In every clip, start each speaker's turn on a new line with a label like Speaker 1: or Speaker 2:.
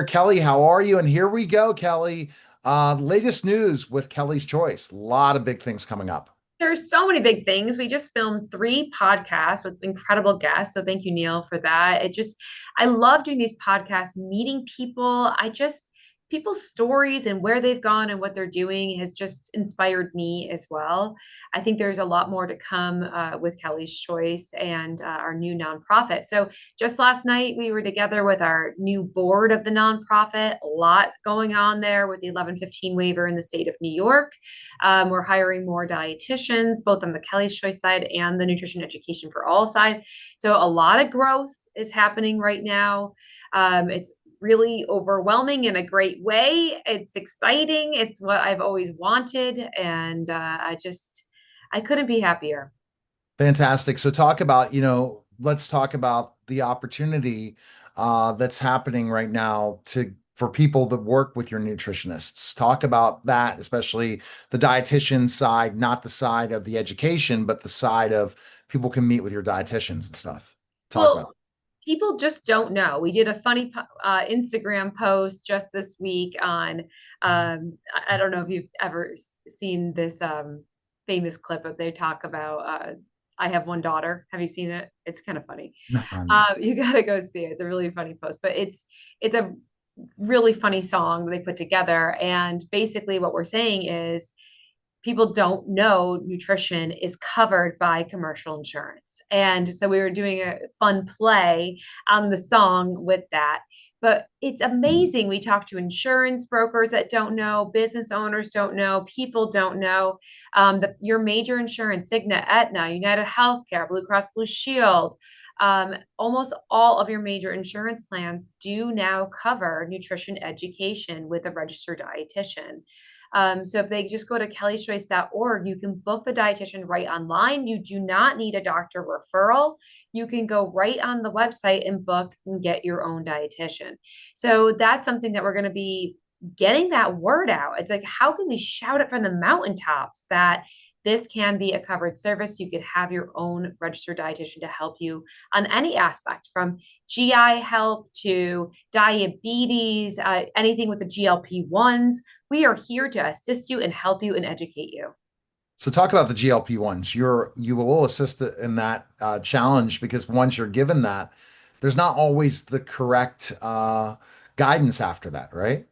Speaker 1: Kelly, how are you? And here we go, Kelly. Latest news with Kelly's Choice. A lot of big things coming up.
Speaker 2: There's so many big things. We just filmed three podcasts with incredible guests. So thank you, Neil, for that. I love doing these podcasts, meeting people. People's stories and where they've gone and what they're doing has just inspired me as well. I think there's a lot more to come with Kelly's Choice and our new nonprofit. So just last night, we were together with our new board of the nonprofit. A lot going on there with the 1115 waiver in the state of New York. We're hiring more dietitians, both on the Kelly's Choice side and the Nutrition Education for All side. So a lot of growth is happening right now. It's really overwhelming in a great way. It's exciting. It's what I've always wanted. And I couldn't be happier.
Speaker 1: Fantastic. So let's talk about the opportunity that's happening right now to for people that work with your nutritionists. Talk about that, especially the dietitian side, not the side of the education, but the side of people can meet with your dietitians and stuff. Talk about
Speaker 2: Well, people just don't know. We did a funny Instagram post just this week on, I don't know if you've ever seen this famous clip of they talk about, I have one daughter. Have you seen it? It's kind of funny.
Speaker 1: it.
Speaker 2: You gotta go see it. It's a really funny post, but it's a really funny song that they put together. And basically, what we're saying is people don't know nutrition is covered by commercial insurance. And so we were doing a fun play on the song with that. But it's amazing. We talk to insurance brokers that don't know, business owners don't know, people don't know that your major insurance, Cigna, Aetna, United Healthcare, Blue Cross Blue Shield, almost all of your major insurance plans do now cover nutrition education with a registered dietitian. So if they just go to kellyschoice.org, you can book the dietitian right online. You do not need a doctor referral. You can go right on the website and book and get your own dietitian. So that's something that we're going to be getting that word out. It's like, how can we shout it from the mountaintops that this can be a covered service? You could have your own registered dietitian to help you on any aspect from GI help to diabetes, anything with the GLP-1s. We are here to assist you and help you and educate you.
Speaker 1: So talk about the GLP-1s. You will assist in that challenge because once you're given that, there's not always the correct guidance after that, right?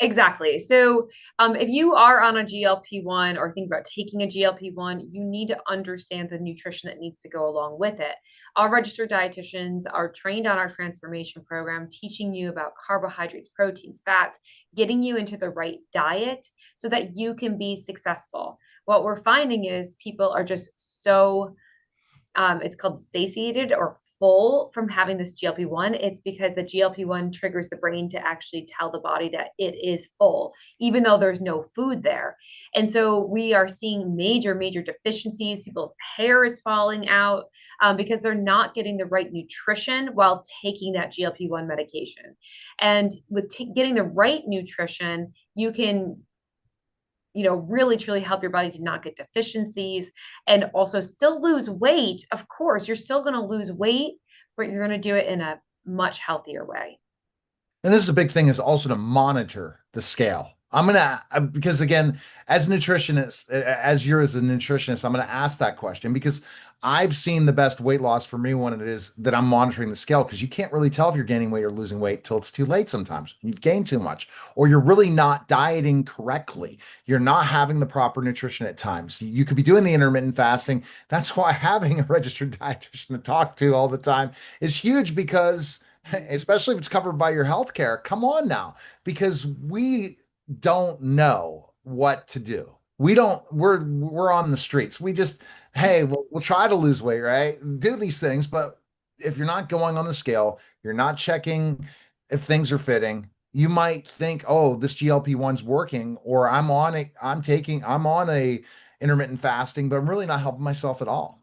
Speaker 2: Exactly. So, if you are on a GLP-1 or think about taking a GLP-1, you need to understand the nutrition that needs to go along with it. Our registered dietitians are trained on our transformation program, teaching you about carbohydrates, proteins, fats, getting you into the right diet so that you can be successful. What we're finding is people are just so it's called satiated or full from having this GLP-1. It's because the GLP-1 triggers the brain to actually tell the body that it is full, even though there's no food there. And so we are seeing major, major deficiencies. People's hair is falling out because they're not getting the right nutrition while taking that GLP-1 medication. And with getting the right nutrition, you can really truly help your body to not get deficiencies and also still lose weight. Of course, you're still going to lose weight, but you're going to do it in a much healthier way.
Speaker 1: And this is a big thing is also to monitor the scale. Because again, as a nutritionist, as you're as a nutritionist, I'm gonna ask that question because I've seen the best weight loss for me when it is that I'm monitoring the scale because you can't really tell if you're gaining weight or losing weight till it's too late sometimes. You've gained too much, or you're really not dieting correctly. You're not having the proper nutrition at times. You could be doing the intermittent fasting. That's why having a registered dietitian to talk to all the time is huge because especially if it's covered by your health care. Come on now, because we don't know what to do. We're on the streets. We just, hey, we'll try to lose weight, right? Do these things, but if you're not going on the scale, you're not checking if things are fitting, you might think, oh, this GLP-1's working, or I'm on a intermittent fasting, but I'm really not helping myself at all.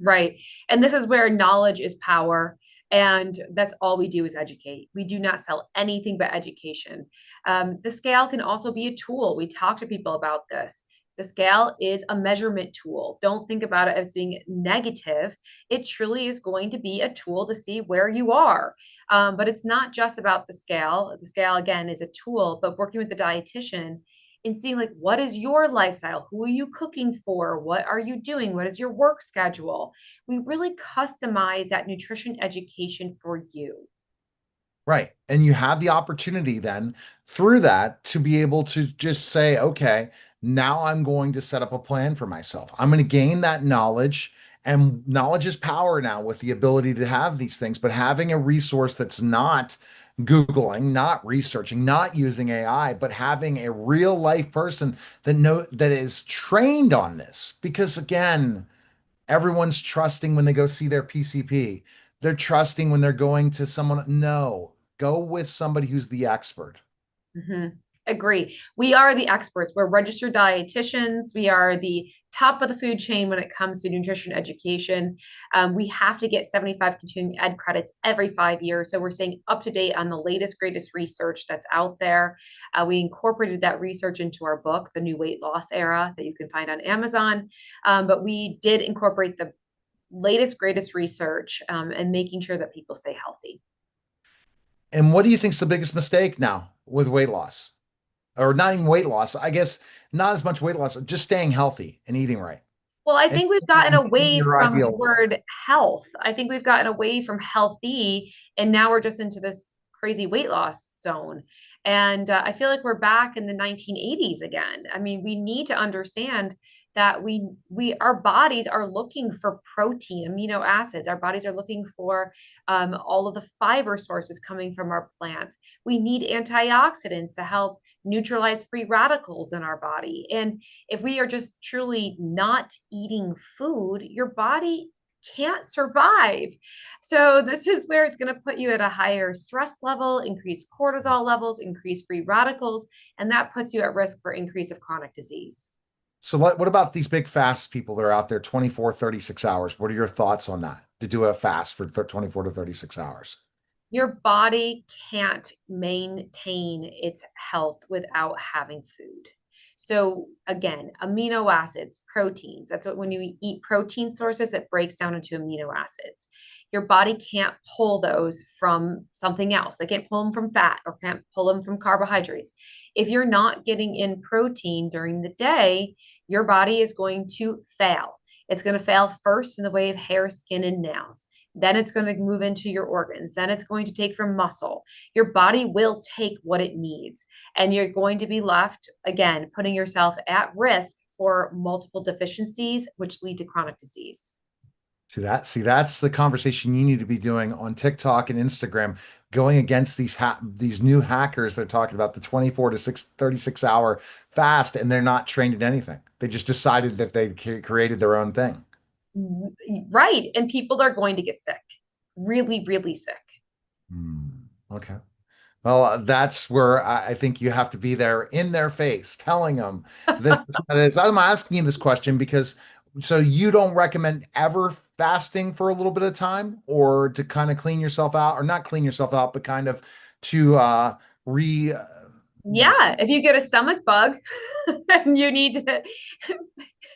Speaker 2: Right. And this is where knowledge is power. And that's all we do is educate. We do not sell anything but education. The scale can also be a tool. We talk to people about this. The scale is a measurement tool. Don't think about it as being negative. It truly is going to be a tool to see where you are. But it's not just about the scale. The scale, again, is a tool, but working with the dietitian and seeing like, what is your lifestyle? Who are you cooking for? What are you doing? What is your work schedule? We really customize that nutrition education for you.
Speaker 1: Right. And you have the opportunity then through that to be able to just say, okay, now I'm going to set up a plan for myself. I'm going to gain that knowledge, and knowledge is power now with the ability to have these things, but having a resource that's not Googling, not researching, not using AI, but having a real life person that is trained on this. Because again, everyone's trusting when they go see their PCP. They're trusting when they're going to someone. No, go with somebody who's the expert.
Speaker 2: Mhm. Agree. We are the experts. We're registered dietitians. We are the top of the food chain when it comes to nutrition education. We have to get 75 continuing ed credits every 5 years. So we're staying up to date on the latest, greatest research that's out there. We incorporated that research into our book, The New Weight Loss Era, that you can find on Amazon. But we did incorporate the latest, greatest research and making sure that people stay healthy.
Speaker 1: And what do you think's the biggest mistake now with weight loss? Or not even weight loss, I guess not as much weight loss, just staying healthy and eating right
Speaker 2: Well, I
Speaker 1: and
Speaker 2: think we've gotten
Speaker 1: getting
Speaker 2: away
Speaker 1: your
Speaker 2: from the
Speaker 1: ideal weight.
Speaker 2: word health. I think we've gotten away from healthy, and now we're just into this crazy weight loss zone. And I feel like we're back in the 1980s again. I mean, we need to understand that our bodies are looking for protein, amino acids. Our bodies are looking for all of the fiber sources coming from our plants. We need antioxidants to help neutralize free radicals in our body. And if we are just truly not eating food, your body can't survive. So this is where it's going to put you at a higher stress level, increased cortisol levels, increased free radicals, and that puts you at risk for increase of chronic disease.
Speaker 1: So what about these big fast people that are out there 24, 36 hours? What are your thoughts on that? To do a fast for 24 to 36 hours?
Speaker 2: Your body can't maintain its health without having food. So again, amino acids, proteins, that's what when you eat protein sources, it breaks down into amino acids. Your body can't pull those from something else. They can't pull them from fat or can't pull them from carbohydrates. If you're not getting in protein during the day, your body is going to fail. It's going to fail first in the way of hair, skin, and nails. Then it's going to move into your organs. Then it's going to take from muscle. Your body will take what it needs. And you're going to be left, again, putting yourself at risk for multiple deficiencies, which lead to chronic disease.
Speaker 1: See, that's the conversation you need to be doing on TikTok and Instagram, going against these new hackers. They're talking about the 24 to 36 hour fast, and they're not trained in anything. They just decided that they created their own thing.
Speaker 2: Right. And people are going to get sick, really, really sick.
Speaker 1: Hmm. Okay. Well, that's where I think you have to be there in their face, telling them this. I'm asking you this question because so you don't recommend ever fasting for a little bit of time, or to kind of clean yourself out, or not clean yourself out, but kind of to re
Speaker 2: Yeah. If you get a stomach bug and you need to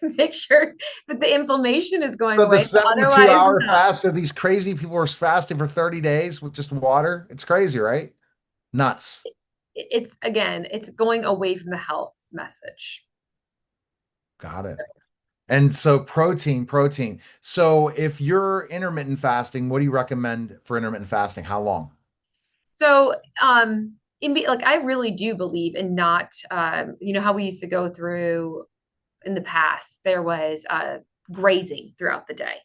Speaker 2: make sure that the inflammation is going
Speaker 1: so the
Speaker 2: away.
Speaker 1: 72
Speaker 2: Otherwise,
Speaker 1: hour
Speaker 2: no.
Speaker 1: fast of these crazy people are fasting for 30 days with just water. It's crazy, right? Nuts.
Speaker 2: It's again, it's going away from the health message.
Speaker 1: Got it. And so protein. So if you're intermittent fasting, what do you recommend for intermittent fasting? How long?
Speaker 2: So, like I really do believe in not, you know, how we used to go through in the past, there was grazing throughout the day.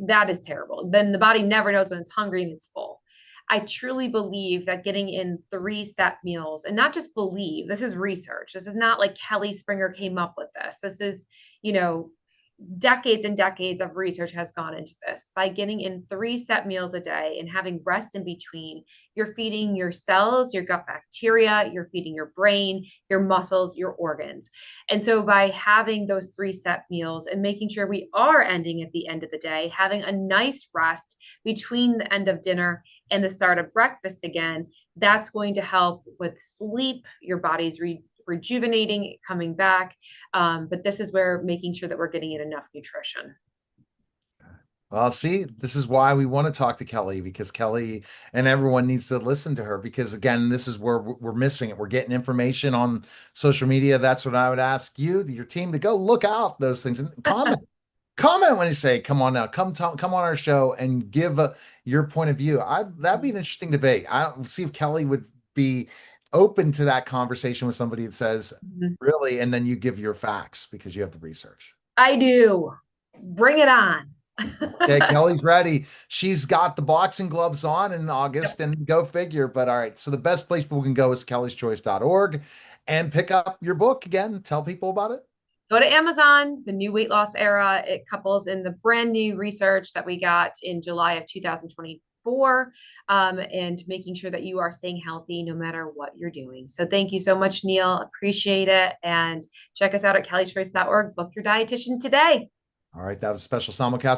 Speaker 2: That is terrible. Then the body never knows when it's hungry and it's full. I truly believe that getting in three set meals, and not just believe, this is research. This is not like Kelly Springer came up with this. This is, you know, decades and decades of research has gone into this. By getting in three set meals a day and having rest in between, you're feeding your cells, your gut bacteria, you're feeding your brain, your muscles, your organs. And so by having those three set meals and making sure we are ending at the end of the day, having a nice rest between the end of dinner and the start of breakfast again, that's going to help with sleep, your body's rejuvenating, coming back. But this is where making sure that we're getting in enough nutrition.
Speaker 1: Well, see, this is why we want to talk to Kelly, because Kelly and everyone needs to listen to her, because again, this is where we're missing it. We're getting information on social media. That's what I would ask you, your team, to go look out those things and comment when you say, come on now, come on our show and give your point of view. That'd be an interesting debate. I see if Kelly would be open to that conversation with somebody that says, really, and then you give your facts because you have the research.
Speaker 2: I do. Bring it on.
Speaker 1: Okay, Kelly's ready. She's got the boxing gloves on in August,
Speaker 2: Yep.
Speaker 1: and go figure. But all right, so the best place people can go is kellyschoice.org and pick up your book again. Tell people about it.
Speaker 2: Go to Amazon, the new weight loss era. It couples in the brand new research that we got in July of 2024, and making sure that you are staying healthy no matter what you're doing. So thank you so much, Neil. Appreciate it. And check us out at kellyschoice.org. Book your dietitian today.
Speaker 1: All right, that was a special simulcast.